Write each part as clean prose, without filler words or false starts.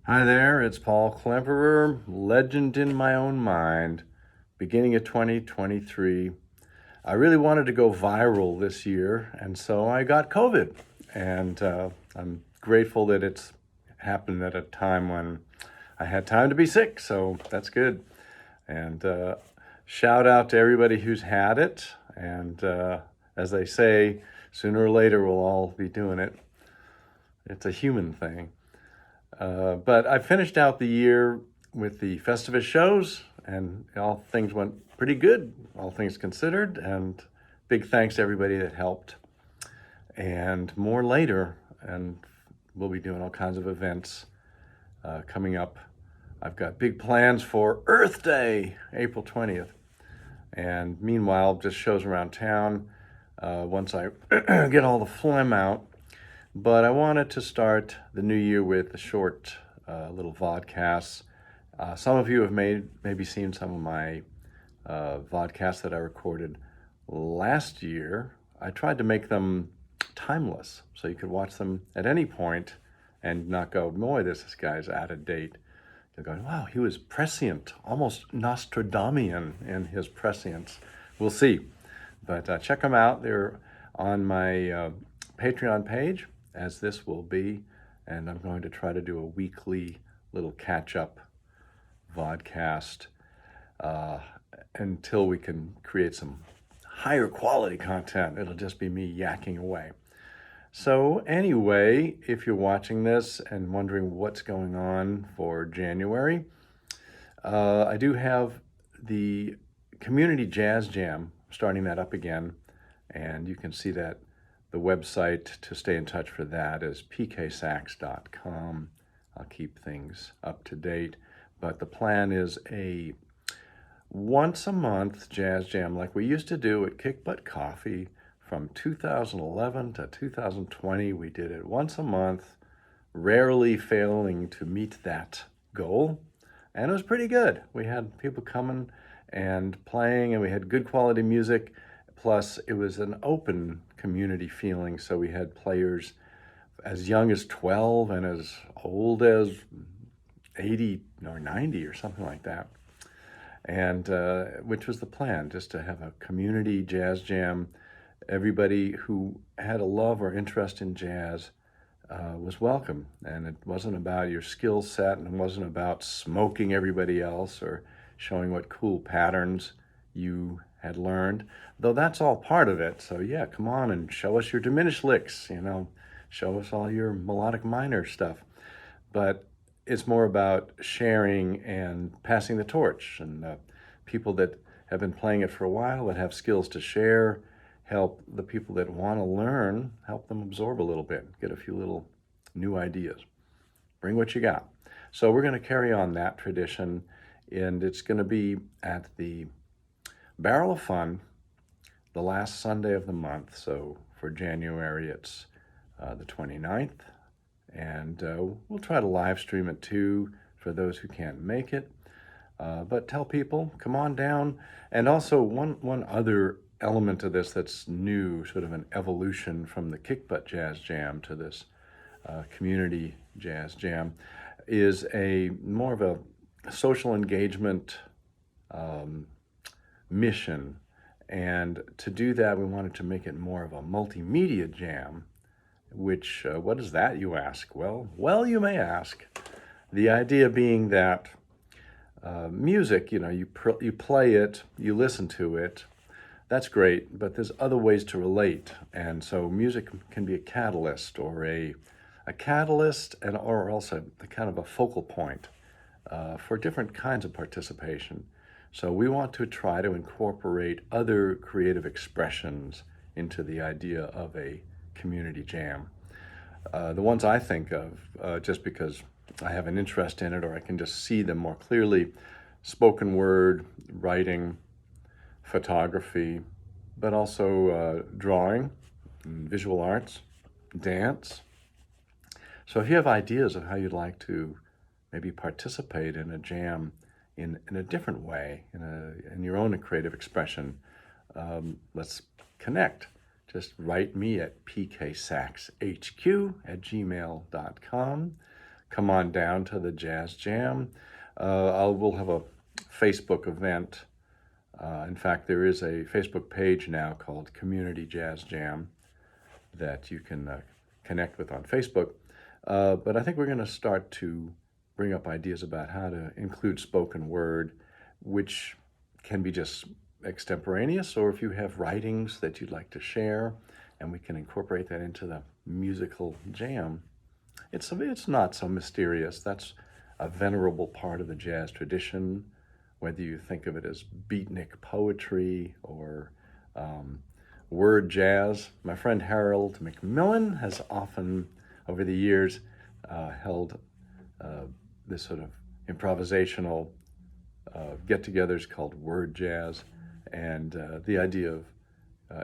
Hi there, it's Paul Klemperer, legend in my own mind. Beginning of 2023, I really wanted to go viral this year, and so I got COVID. And I'm grateful that it's happened at a time when I had time to be sick, so that's good. And shout out to everybody who's had it. And as they say, sooner or later we'll all be doing it. It's a human thing. But I finished out the year with the Festivus shows, and all things went pretty good, all things considered. And big thanks to everybody that helped. And more later, and we'll be doing all kinds of events coming up. I've got big plans for Earth Day, April 20th. And meanwhile, just shows around town once I get all the phlegm out. But I wanted to start the new year with a short little vodcasts. Some of you have maybe seen some of my vodcasts that I recorded last year. I tried to make them timeless, so you could watch them at any point and not go, boy, this guy's out of date. You're going, wow, he was prescient, almost Nostradamian in his prescience. We'll see. But check them out. They're on my Patreon page, as this will be, and I'm going to try to do a weekly little catch-up vodcast until we can create some higher quality content. It'll just be me yakking away. So anyway, if you're watching this and wondering what's going on for January, I do have the Community Jazz Jam, starting that up again, and you can see that the website to stay in touch for that is pksax.com. I'll keep things up to date, but the plan is a once a month jazz jam like we used to do at Kick Butt Coffee from 2011 to 2020. We did it once a month, rarely failing to meet that goal, and it was pretty good. We had people coming and playing, and we had good quality music. Plus, it was an open community feeling, so we had players as young as 12 and as old as 80 or 90 or something like that. And which was the plan, just to have a community jazz jam. Everybody who had a love or interest in jazz was welcome. And it wasn't about your skill set, and it wasn't about smoking everybody else or showing what cool patterns you had learned, though that's all part of it. So yeah, come on and show us your diminished licks, show us all your melodic minor stuff. But it's more about sharing and passing the torch, and people that have been playing it for a while, that have skills to share, help the people that want to learn, help them absorb a little bit, get a few little new ideas. Bring what you got. So we're going to carry on that tradition, and it's going to be at the Barrel of Fun, the last Sunday of the month. So for January, it's the 29th. And we'll try to live stream it too for those who can't make it. But tell people, come on down. And also one other element of this that's new, sort of an evolution from the Kick Butt Jazz Jam to this community jazz jam, is a more of a social engagement mission. And to do that, we wanted to make it more of a multimedia jam, which, what is that, you ask? Well, you may ask. The idea being that music, you play it, you listen to it, that's great, but there's other ways to relate. And so music can be a catalyst, or a catalyst, or also a kind of a focal point for different kinds of participation. So we want to try to incorporate other creative expressions into the idea of a community jam. The ones I think of, just because I have an interest in it, or I can just see them more clearly: spoken word, writing, photography, but also drawing, visual arts, dance. So if you have ideas of how you'd like to maybe participate in a jam in a different way, in your own creative expression, let's connect. Just write me at pksaxhq@gmail.com. come on down to the Jazz Jam. We'll have a Facebook event. In fact, there is a Facebook page now called Community Jazz Jam that you can connect with on Facebook. But I think we're going to start to bring up ideas about how to include spoken word, which can be just extemporaneous, or if you have writings that you'd like to share, and we can incorporate that into the musical jam. It's not so mysterious. That's a venerable part of the jazz tradition, whether you think of it as beatnik poetry or word jazz. My friend Harold McMillan has often, over the years, held this sort of improvisational get-togethers called word jazz, and the idea of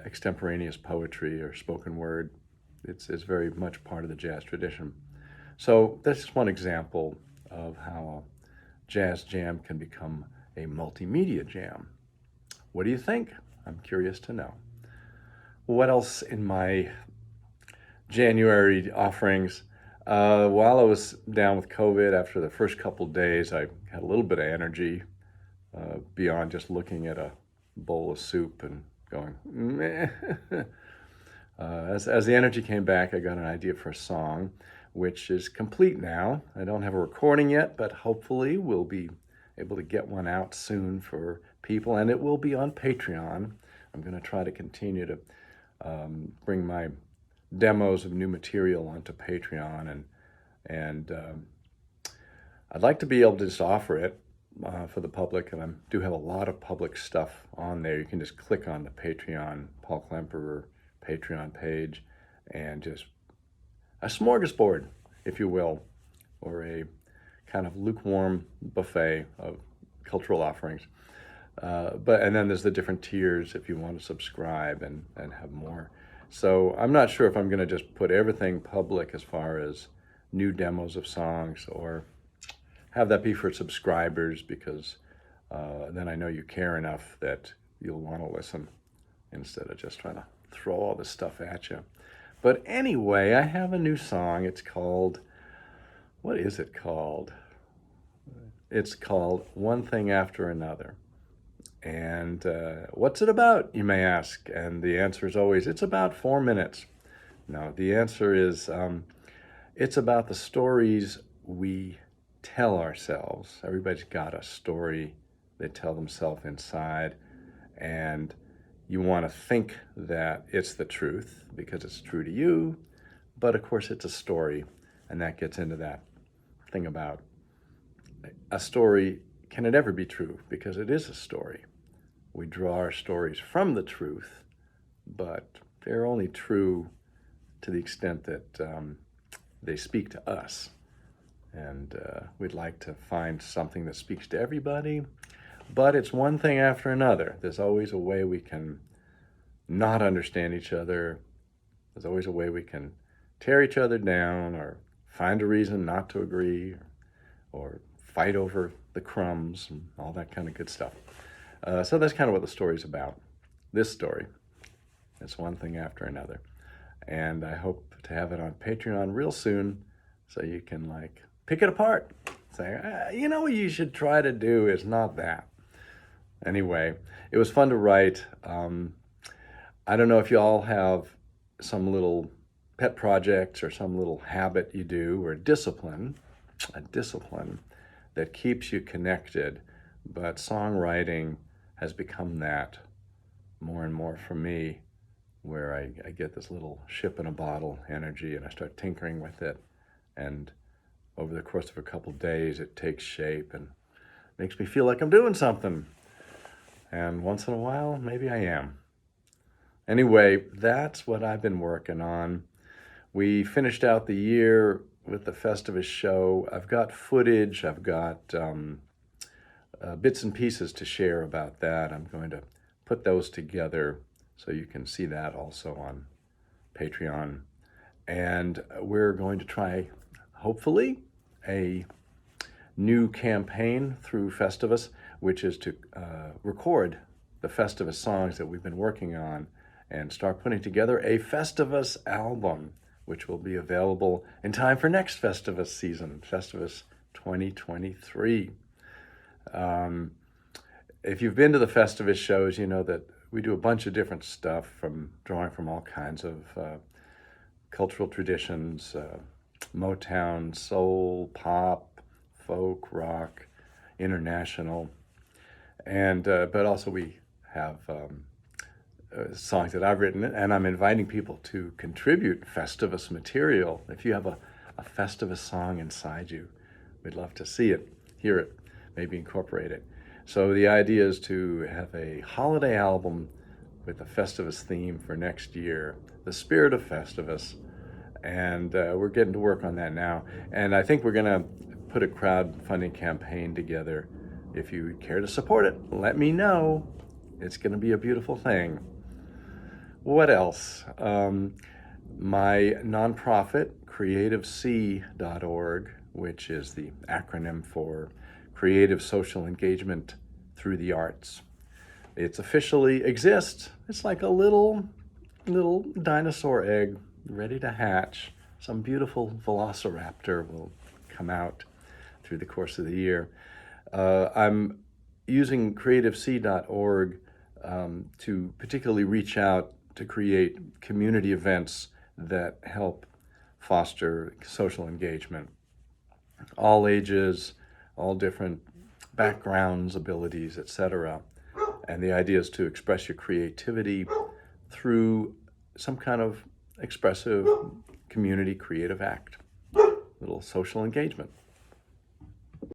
extemporaneous poetry or spoken word, it's very much part of the jazz tradition. So that's just one example of how a jazz jam can become a multimedia jam. What do you think? I'm curious to know. What else in my January offerings? While I was down with COVID, after the first couple days, I had a little bit of energy beyond just looking at a bowl of soup and going, meh. As the energy came back, I got an idea for a song, which is complete now. I don't have a recording yet, but hopefully we'll be able to get one out soon for people, and it will be on Patreon. I'm going to try to continue to bring my demos of new material onto Patreon, and I'd like to be able to just offer it for the public, and I do have a lot of public stuff on there. You can just click on the Patreon, Paul Klemperer Patreon page, and just a smorgasbord, if you will, or a kind of lukewarm buffet of cultural offerings. And then there's the different tiers if you want to subscribe and have more. So I'm not sure if I'm going to just put everything public as far as new demos of songs, or have that be for subscribers, because then I know you care enough that you'll want to listen instead of just trying to throw all this stuff at you. But anyway, I have a new song. It's called, what is it called? It's called One Thing After Another. And what's it about, you may ask? And the answer is always, it's about 4 minutes. No, the answer is, it's about the stories we tell ourselves. Everybody's got a story they tell themselves inside, and you want to think that it's the truth because it's true to you, but of course it's a story, and that gets into that thing about a story. Can it ever be true? Because it is a story. We draw our stories from the truth, but they're only true to the extent that they speak to us. And we'd like to find something that speaks to everybody, but it's one thing after another. There's always a way we can not understand each other. There's always a way we can tear each other down, or find a reason not to agree, or fight over the crumbs and all that kind of good stuff. So that's kind of what the story's about. This story, it's one thing after another. And I hope to have it on Patreon real soon, so you can pick it apart. Say, you know what you should try to do is not that. Anyway, it was fun to write. I don't know if you all have some little pet projects or some little habit you do, or a discipline that keeps you connected, but songwriting has become that more and more for me, where I get this little ship in a bottle energy, and I start tinkering with it, and over the course of a couple days it takes shape and makes me feel like I'm doing something, and once in a while maybe I am. Anyway, that's what I've been working on. We finished out the year with the Festivus show. I've got footage, I've got bits and pieces to share about that. I'm going to put those together so you can see that also on Patreon. And we're going to try, hopefully, a new campaign through Festivus, which is to record the Festivus songs that we've been working on and start putting together a Festivus album. which will be available in time for next Festivus season, Festivus 2023. If you've been to the Festivus shows, you know that we do a bunch of different stuff, from drawing from all kinds of cultural traditions, Motown, soul, pop, folk, rock, international, and but also we have songs that I've written, and I'm inviting people to contribute Festivus material. If you have a Festivus song inside you, we'd love to see it, hear it, maybe incorporate it. So the idea is to have a holiday album with a Festivus theme for next year, the spirit of Festivus, and we're getting to work on that now. And I think we're going to put a crowdfunding campaign together. If you care to support it, let me know. It's going to be a beautiful thing. What else? My nonprofit, creativec.org, which is the acronym for Creative Social Engagement Through the Arts. It's officially exists. It's like a little dinosaur egg ready to hatch. Some beautiful velociraptor will come out through the course of the year. I'm using creativec.org to particularly reach out to create community events that help foster social engagement. All ages, all different backgrounds, abilities, etc. And the idea is to express your creativity through some kind of expressive community creative act, little social engagement.